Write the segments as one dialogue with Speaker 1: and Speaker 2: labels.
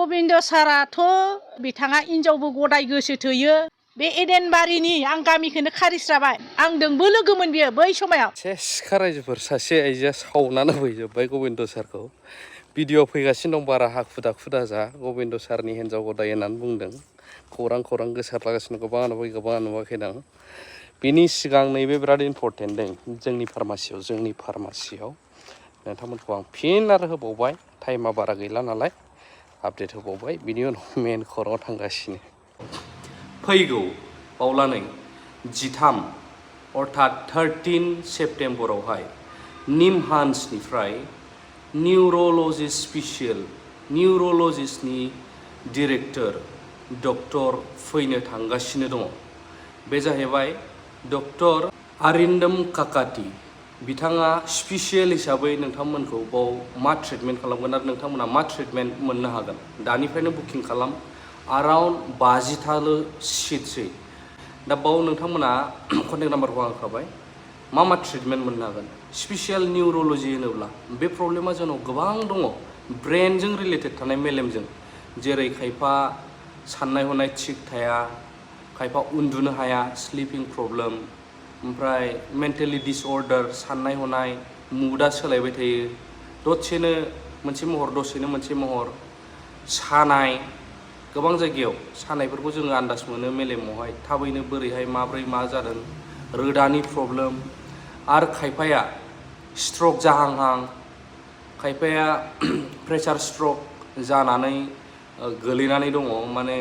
Speaker 1: गबिन्द साराथ' बिथाङा हिनजावबो गदाय गोसो थोयो बे एदेनबारिनि आं गामिखौनो खारिस्राबाय आंदोंबो लोगोमोन बियो बै समायाव
Speaker 2: सेसखा रायजोफोर सासे आइजोआ सावनानै फैजोब्बाय गबिन्द सारखौ भिडिअ फैगासिनो दं बारा हाखु दाखु दाजा गबिन्द सारनि हिन्जाव गदाय होननानै बुंदों खौरां गोसारलागासिनो गोबाङानो नुबाय गोबाङानो नुवाखै दां बिनि सिगां नैबे बिराद इम्परटेन्ट दं जोंनि फार्मासियाव नोंथांमोनखौ आं फिन आरो होबावबाय टाइमा बारा गैला नालाय आपडेट होबावबाय बिनि उनाव मेन खौराङाव थांगासिनो फैगौ बावलानै 13 अर्थात 13 सेप्तेम्बरावहाय निमहान्सनिफ्राय निउर'लजिस्टनि डिरेक्टर डक्टर फैनो थांगासिनो दङ बे जाहैबाय डक्टर आरिन्दम काकाति बिथाङा स्पेसियेल हिसाबै नोंथांमोनखौ बाव मा ट्रिटमेन्ट खालामगोन आरो नोंथांमोना मा ट्रिटमेन्ट मोननो हागोन दानिफ्रायनो बुकिं खालाम अराउन्ड 50ताल' सिटसै दा बाव नोंथांमोना कन्टेक्ट नाम्बारखौ आं होखाबाय मा ट्रिटमेन्ट मोननो हागोन स्पेसियेल निउर'लजि होनोब्ला बे प्रब्लेमा जोंनाव गोबां दङ ब्रेनजों रिलेटेड थानाय मेलेमजों जेरै खायफा साननाय हनाय थिग थाया खायफा उन्दुनो हाया स्लिपिं प्रब्लेम ओमफ्राय मेन्टेलि डिसअर्डार साननाय हनाय मुडा सोलायबाय थायो दसेनो मोनसे महर दसेनो मोनसे महर सानाय गोबां जायगायाव सानायफोरखौ जोङो आन्दाज मोनो मेलेमावहाय थाबैनो बोरैहाय माब्रै मा जादों रोदानि प्रब्लेम आरो खायफाया स्ट्रक जाहांहां खायफाया प्रेसार स्ट्रक जानानै गोलैनानै दङ माने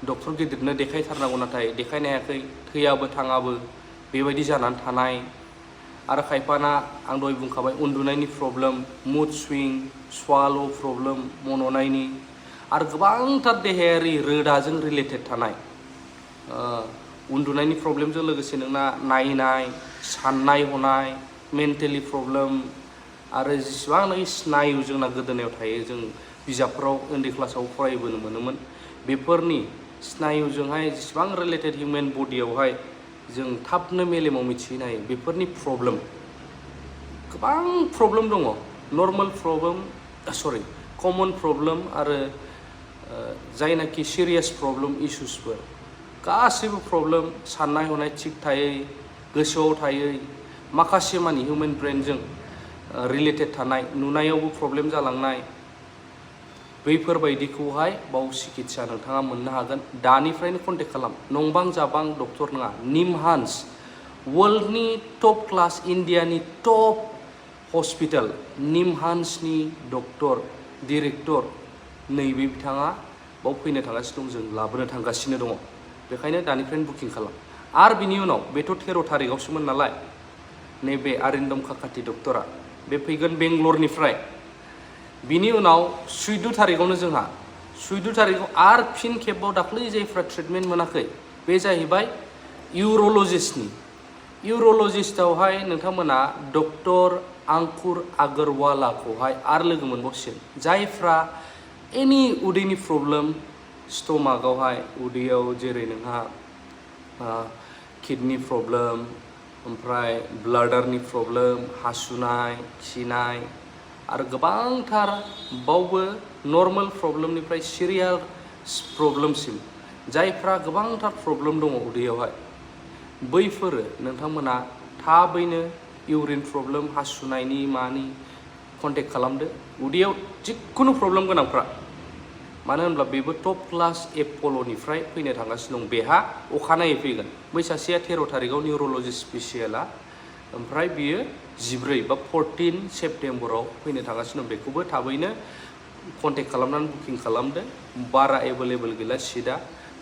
Speaker 2: डक्टर गिदिरनो देखायथारनांगौ नाथाय देखायनो हायाखै थैयाबो थाङाबो बेबायदि जानानै थानाय आरो खायफाना आं दहाय बुंखाबाय उन्दुनायनि प्रब्लेम मुड स्विं स्वाल' प्रब्लेम मन'नायनि आरो गोबांथार देहायारि रोदाजों रिलेटेड थानाय उन्दुनायनि प्रब्लेमजों लोगोसे नोंना नायनाय साननाय हनाय मेन्टेलि प्रब्लेम आरो जेसेबांनाखि स्नायु जोंना गोदोनायाव थायो जों बिजाबफोराव उन्दै क्लासाव फरायबोनो मोनोमोन बेफोरनि स्नायुजोंहाय जेसेबां रिलेटेड हिउमेन बडियावहाय जों थाबनो मेलेमाव मिथिनो हायो बेफोरनि प्रब्लेम गोबां प्रब्लेम दङ नर्मेल प्रब्लेम कमन प्रब्लेम आरो जायनाखि सिरियास प्रब्लेम इसुसफोर गासैबो प्रब्लेम साननाय हनाय थिग थायै गोसोआव थायै माखासे मानि हिउमेन ब्रेनजों रिलेटेड थानाय नुनायावबो प्रब्लेम जालांनाय बैफोरबायदिखौहाय बाव सिकित्सा नोंथाङा मोननो हागोन दानिफ्रायनो कन्टेक्ट खालाम नंबां जाबां डक्टर नङा निमहान्स वर्ल्डनि टप क्लास इन्डियानि टप हस्पिटाल निमहान्सनि डक्टर डिरेक्टर नैबे बिथाङा बाव फैनो थांगासिनो दं जों लाबोनो थांगासिनो दङ बेखायनो दानिफ्रायनो बुकिं खालाम आरो बिनि उनाव बेथ' 13 तारिखआवसोमोन नालाय नैबे आरिन्दम काकाति डक्टरा बे फैगोन बेंगलरनिफ्राय बिनि उनाव 14 तारिखआवनो जोंहा 14 तारिखआव आरो फिन खेबाव दाख्लै जायफ्रा ट्रिटमेन्ट मोनाखै बे जाहैबाय इउर'लजिस्टआवहाय नोंथांमोना डक्टर अंकुर आगरवालाखौहाय आरो लोगो मोनबावसिगोन जायफ्रा एनि उदैनि प्रब्लेम स्टमाकआवहाय उदैयाव जेरै नोंहा किडनि प्रब्लेम ओमफ्राय ब्लाडारनि प्रब्लेम हासुनाय खिनाय आरो गोबांथार बावबो नर्मेल प्रब्लेमनिफ्राय सिरियास प्रब्लेमसिम जायफ्रा गोबांथार प्रब्लेम दङ उदैयावहाय बैफोरो नोंथांमोना थाबैनो इउरिन प्रब्लेम हासुनायनि मानि कन्टेक्ट खालामदो उदैयाव जिखुनु प्रब्लेम गोनांफ्रा मानो होनब्ला बेबो टप क्लास एप'ल'निफ्राय फैनो थांगासिनो दं बेहा अखानायै फैगोन बै सासेया 13 तारिखआव निउर'लजि स्पेसियेला ओमफ्राय बियो 14 बा 14 सेप्तेम्बराव फैनो थांगासिनो दं बेखौबो थाबैनो कन्टेक्ट खालामनानै बुकिं खालामदो बारा एभेलेबल गैला सिटआ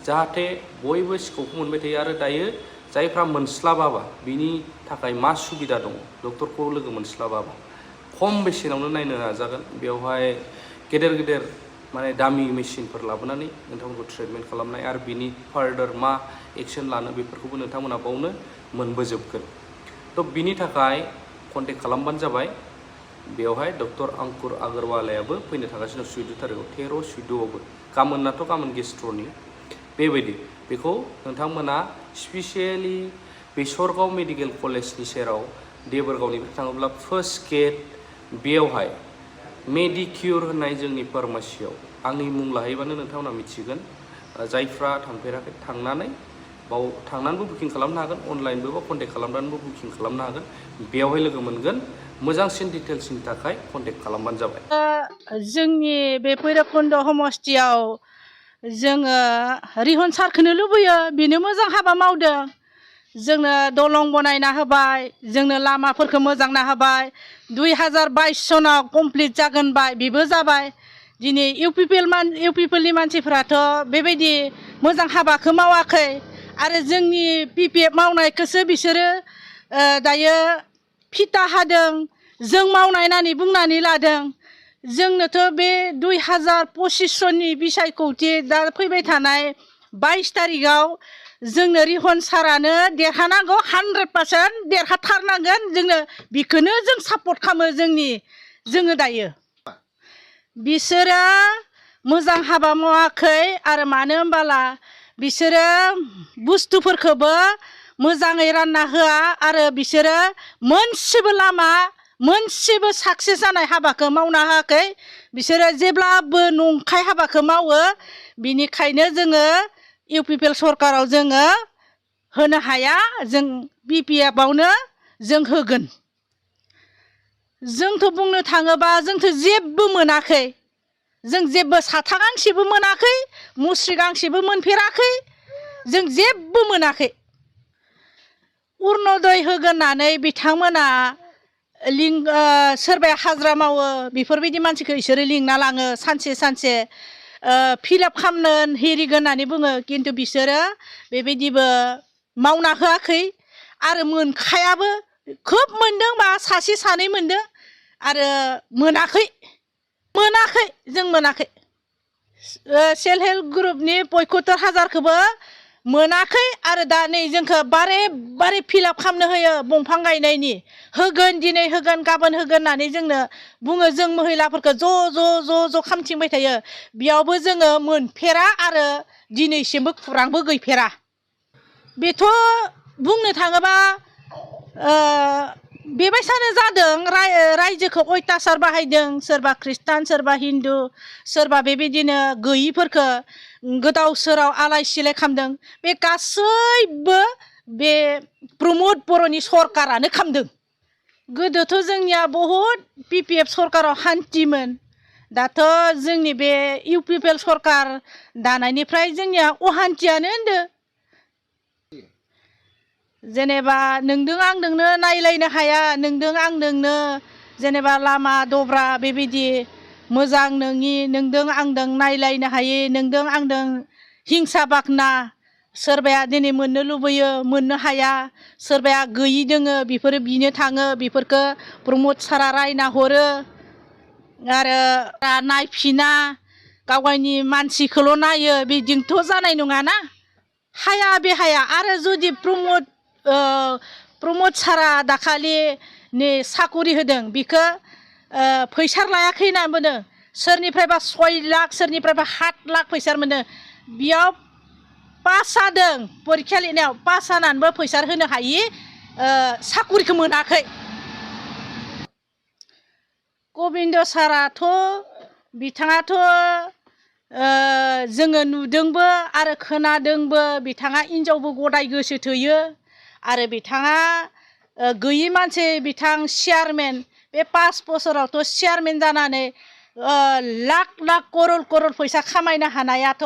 Speaker 2: जाहाथे बयबो सिटखौ मोनबाय थायो आरो दायो जायफ्रा मोनस्लाबाबा बिनि थाखाय मा सुबिदा दङ डक्टरखौ लोगो मोनस्लाबाबा खम बेसेनावनो नायनो नाजागोन बेवहाय गेदेर माने दामि मेसिनफोर लाबोनानै नोंथांमोनखौ ट्रिटमेन्ट खालामनाय आरो बिनि फार्दार मा एक्सन लानो बेफोरखौबो नोंथांमोना बावनो मोनबोजोबगोन थ' बिनि थाखाय कन्टेक्ट खालामबानो जाबाय बेवहाय डक्टर अंकुर आगरवालायाबो फैनो थांगासिनो 14 तारिखआव 13 14आवबो गाबोननाथ' गाबोन गेस्ट्र'नि बेबायदि बेखौ नोंथांमोना स्पेसियेलि बेसरगाव मेडिकेल कलेजनि सेराव देबोरगावनिफ्राय थाङोब्ला फार्स्ट गेट बेयावहाय मेडिक्युर होननाय जोंनि फार्मासियाव आंनि मुं लाहैबानो नोंथांमोना मिथिगोन। जायफ्रा थांफेराखै थांनानै बाव थांनानैबो बुकिं खालामनो हागोन, अनलाइनबो बा कन्टेक्ट खालामनानैबो बुकिं खालामनो हागोन। बेयावहाय लोगो मोनगोन। मोजांसिन डिटेल्सनि थाखाय कन्टेक्ट खालामबानो जाबाय।
Speaker 1: जोंनि बे भैरबकुन्द समस्थियाव जोङो रिहन सारखौनो लुबैयो। बेनो मोजां हाबा मावदों। जोंनो दलं बनायना होबाय, जोंनो लामाफोरखौ मोजांना होबाय। 2022 सनाव कमप्लिट जागोन बाय, बेबो जाबाय। दिनै इउपिपिएलनि मानसिफोराथ' बेबायदि मोजां हाबाखौ मावाखै। आरो जोंनि पिपिएफ मावनायखौसो बिसोरो दायो फिथा हादों। जों मावनाय होननानै बुंनानै लादों। जोंनोथ' बे 2025 सननि बिसायख'थि दा फैबाय थानाय 22 तारिखआव जोंनो रिहन सारानो देरहानांगौ। 100% देरहाथारनांगोन। जोंनो बेखौनो जों सापर्ट खालामो। जोङो दायो बिसोरो मोजां हाबा मावाखै। आरो मानो होनबाला बिसोरो बुस्थुफोरखौबो मोजाङै रानना होआ। आरो बिसोरो मोनसेबो लामा, मोनसेबो साक्सेस जानाय हाबाखौ मावना होआखै। बिसोरो जेब्लाबो नंखाय हाबाखौ मावो। बिनिखायनो जोङो इउपिपिएल सरकाराव जोङो होनो हाया। जों बिपिएफआवनो जों होगोन। जोंथ' बुंनो थाङोबा जोंथ' जेबो मोनाखै। जों जेबो साथा गांसेबो मोनाखै, मुस्रि गांसेबो मोनफेराखै। जों जेबो मोनाखै। अरुनदय होगोन होननानै बिथांमोना सोरबाया हाजिरा मावो, बेफोरबायदि मानसिखौ बिसोरो लिंना लाङो। सानसे फिलआप खालामनो हेरिगोन होननानै बुङो। खिन्थु बिसोरो बेबायदिबो मावना होआखै। आरो मोनखायाबो। खोब मोनदों बा सासे सानै मोनदों। आरो मोनाखै। जों मोनाखै। सेल्फ हेल्प ग्रुपनि 75,000खौबो मोनाखै। आरो दा नै जोंखौ बारे फिलआप खालामनो होयो दंफां गायनायनि। होगोन, दिनै होगोन, गाबोन होगोन होननानै जोंनो बुङो। जों महिलाफोरखौ ज' खामथिंबाय थायो। बेयावबो जोङो मोनफेरा। आरो दिनैसिमबो खुरांबो गैफेरा। बेथ' बुंनो थाङोबा बेबायसानो जादों। रायजोखौ अयथासार बाहायदों। सोरबा ख्रिस्टान, सोरबा हिन्दु, सोरबा बेबायदिनो गैयिफोरखौ गोदाव सोराव आलाय सिलाय खालामदों। बे गासैबो बे प्रमद बर'नि सरकारानो खालामदों। गोदोथ' जोंनिया बहुद पिपिएफ सरकाराव हान्थिमोन। दाथ' जोंनि बे इउपिपिएल सरकार दानायनिफ्राय जोंनिया अहान्थियानो होनदो। जेनेबा नोंदों आंदोंनो नायलायनो हाया। नोंदों आंदोंनो जेनेबा लामा दब्रा बेबायदि मोजां नङि, नोंदों आंदों नायलायनो हायै, नोंदों आंदों हिंसा बागना। सोरबाया दिनै मोननो लुबैयो, मोननो हाया। सोरबाया गैयि दोङो, बेफोरो बिनो थाङो। बेफोरखौ प्रमद सारा रायना हरो। आरो नायफिना, गावगायनि मानसिखौल' नायो। बिदिंथ' जानाय नङाना। हाया बे हाया। आरो जुदि प्रमद सारा दाखालि साकरि होदों, बिखौ फैसा लायाखै होनना बुंदों। सोरनिफ्रायबा 6 लाख, सोरनिफ्रायबा 7 लाख फैसा मोनो। बेयाव पास जादों, परिक्षा लिरनायाव पास जानानैबो फैसा होनो हायि साकरिखौ मोनाखै। गबिन्द साराथ' बिथाङाथ' जोङो नुदोंबो आरो खोनादोंबो। बिथाङा हिनजावबो गदाय गोसो थोयो। आरो बिथाङा गैयि मानसि, बिथां चेयारमेन। बे 5 बोसोरावथ' चेयारमेन जानानै लाख करल फैसा खामायनो हानायाथ'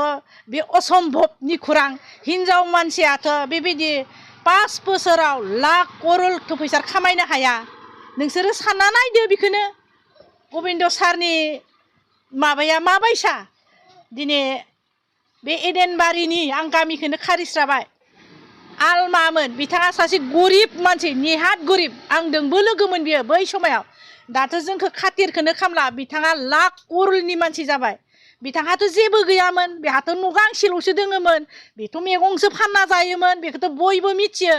Speaker 1: बे असम्भबनि खुरां। हिनजाव मानसियाथ' बेबायदि 5 बोसोराव लाख करलथ' फैसा खामायनो हाया। नोंसोरो सानना नायदो बेखौनो। गबिन्द सारनि माबाया माबायसा। दिनै बे एदेनबारिनि आं गामिखौनो खारिस्राबाय। आलमामोन। बिथाङा सासे गरिब मानसि, नेहाद गरिब। आंदोंबो लोगोमोन बियो बै समाव। दाथ' जोंखौ खातिरखौनो खालामला। बिथाङा लाख करलनि मानसि जाबाय। बिथाङाथ' जेबो गैयामोन। बेहाथ' न' गांसेल'सो दोङोमोन। बेथ' मैगंसो फानना जायोमोन। बेखौथ' बयबो मिथियो।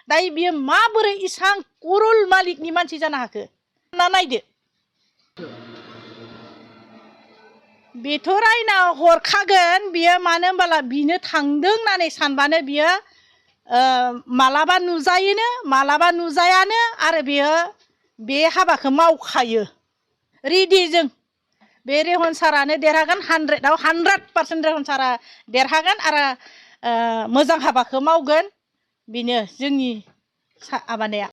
Speaker 1: दायो बियो माबोरै इसां करल मालिकनि मानसि जानो हाखो? सानना नायदो। बेथ' रायना हरखागोन बियो। मानो होनबाला बिनो थांदों होननानै सानबानो बियो मालाबा नुजायोनो, मालाबा नुजायानो। आरो बियो बे हाबाखौ मावखायो। रेडि जों बे रेहन सारानो देरहागोन 100आव 100% रेहन सारा देरहागोन आरो मोजां हाबाखौ मावगोन बेनो जोंनि माबानाया